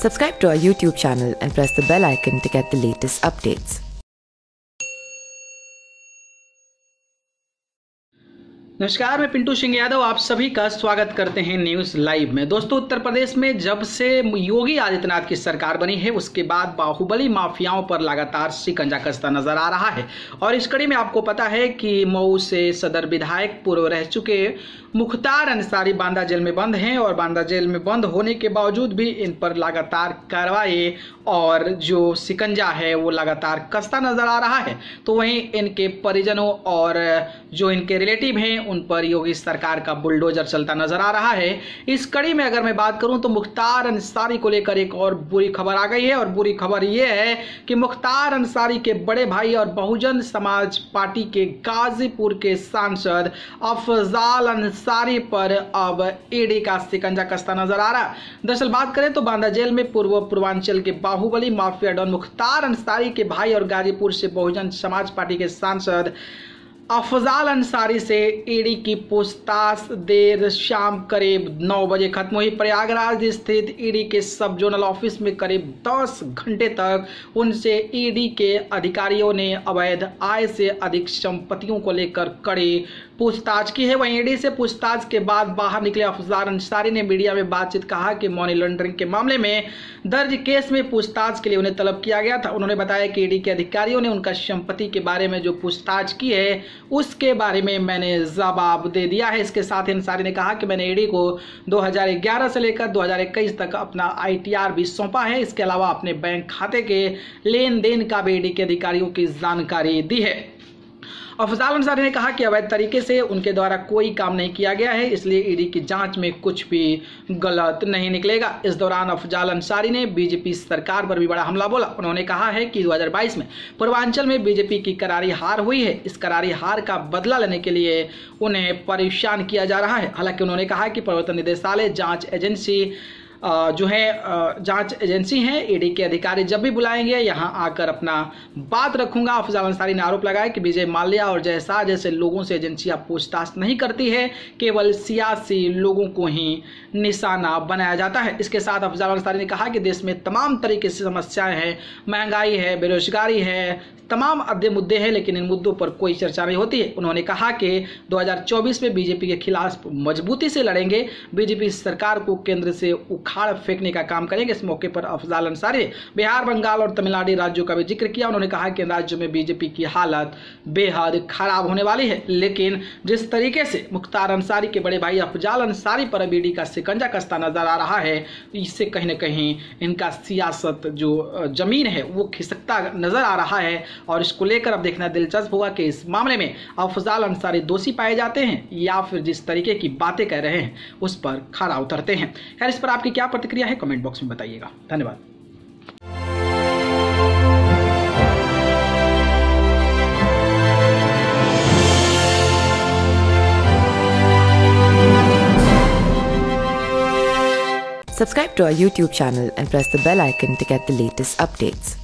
Subscribe to our YouTube channel and press the bell icon to get the latest updates. नमस्कार, मैं पिंटू सिंह यादव आप सभी का स्वागत करते हैं न्यूज़ लाइव में। दोस्तों, उत्तर प्रदेश में जब से योगी आदित्यनाथ की सरकार बनी है उसके बाद बाहुबली माफियाओं पर लगातार शिकंजा कसता नजर आ रहा है। और इस कड़ी में आपको पता है कि मऊ से सदर विधायक पूर्व रह चुके मुख्तार अंसारी बांदा जेल में बंद हैं और बांदा जेल में बंद होने के बावजूद भी इन पर लगातार कार्रवाई और जो शिकंजा है वो लगातार कसता नजर आ रहा है। तो वहीं इनके परिजनों और जो इनके रिलेटिव हैं उन पर योगी सरकार का बुलडोजर चलता नजर आ रहा है। इस कड़ी में अगर मैं बात करूं तो मुख्तार अंसारी को लेकर एक और बुरी खबर आ गई है और बुरी खबर यह है कि मुख्तार अंसारी के बड़े भाई और बहुजन समाज पार्टी के गाजीपुर के सांसद अफजाल अंसारी पर अब ईडी का शिकंजा कसता नजर आ रहा है। दरअसल बात करें तो बांदा जेल में पूर्वांचल के बाहुबली माफिया डॉन मुख्तार अंसारी के भाई और गाजीपुर से बहुजन समाज पार्टी के सांसद अफजाल अंसारी से ईडी की पूछताछ देर शाम करीब 9 बजे खत्म हुई। प्रयागराज स्थित ईडी के सब जोनल ऑफिस में करीब 10 घंटे तक उनसे ईडी के अधिकारियों ने अवैध आय से अधिक संपत्तियों को लेकर कड़ी पूछताछ की है। वहीं ईडी से पूछताछ के बाद बाहर निकले अफजाल अंसारी ने मीडिया में बातचीत कहा कि मनी लॉन्ड्रिंग के मामले में दर्ज केस में पूछताछ के लिए उन्हें तलब किया गया था। उन्होंने बताया कि ईडी के अधिकारियों ने उनका संपत्ति के बारे में जो पूछताछ की है उसके बारे में मैंने जवाब दे दिया है। इसके साथ ही अंसारी ने कहा कि मैंने ईडी को 2011 से लेकर 2021 तक अपना ITR भी सौंपा है। इसके अलावा अपने बैंक खाते के लेन देन का भी ईडी के अधिकारियों की जानकारी दी है। अफजाल अंसारी ने कहा कि अवैध तरीके से उनके द्वारा कोई काम नहीं किया गया है, इसलिए ईडी की जांच में कुछ भी गलत नहीं निकलेगा। इस दौरान अफजाल अंसारी ने बीजेपी सरकार पर भी बड़ा हमला बोला। उन्होंने कहा है कि 2022 में पूर्वांचल में बीजेपी की करारी हार हुई है। इस करारी हार का बदला लेने के लिए उन्हें परेशान किया जा रहा है। हालांकि उन्होंने कहा कि प्रवर्तन निदेशालय जांच एजेंसी है, ईडी के अधिकारी जब भी बुलाएंगे यहां आकर अपना बात रखूंगा। अफजाल अंसारी ने आरोप लगाया कि विजय माल्या और जय शाह जैसे लोगों से एजेंसियां पूछताछ नहीं करती है, केवल सियासी लोगों को ही निशाना बनाया जाता है। इसके साथ अफजाल अंसारी ने कहा कि देश में तमाम तरीके से समस्याएं हैं, महंगाई है, बेरोजगारी है, तमाम अद्य मुद्दे हैं, लेकिन इन मुद्दों पर कोई चर्चा नहीं होती है। उन्होंने कहा कि 2024 में बीजेपी के खिलाफ मजबूती से लड़ेंगे, बीजेपी सरकार को केंद्र से उखाड़ फेंकने का काम करेंगे। इस मौके पर अफजाल अंसारी ने बिहार, बंगाल और तमिलनाडु राज्यों का भी जिक्र किया। उन्होंने कहा कि इन राज्यों में बीजेपी की हालत बेहद खराब होने वाली है, लेकिन जिस तरीके से मुख्तार अंसारी के बड़े भाई अफजाल अंसारी पर अब ईडी का शिकंजा कसता नजर आ रहा है, इससे कहीं ना कहीं इनका सियासत जो जमीन है वो खिसकता नजर आ रहा है। और इसको लेकर अब देखना दिलचस्प होगा कि इस मामले में अफजाल अंसारी दोषी पाए जाते हैं या फिर जिस तरीके की बातें कह रहे हैं उस पर खरा उतरते हैं। खैर, इस पर आपकी क्या प्रतिक्रिया है कमेंट बॉक्स में बताइएगा। धन्यवाद। Subscribe to our YouTube channel and press the bell icon to get the latest updates.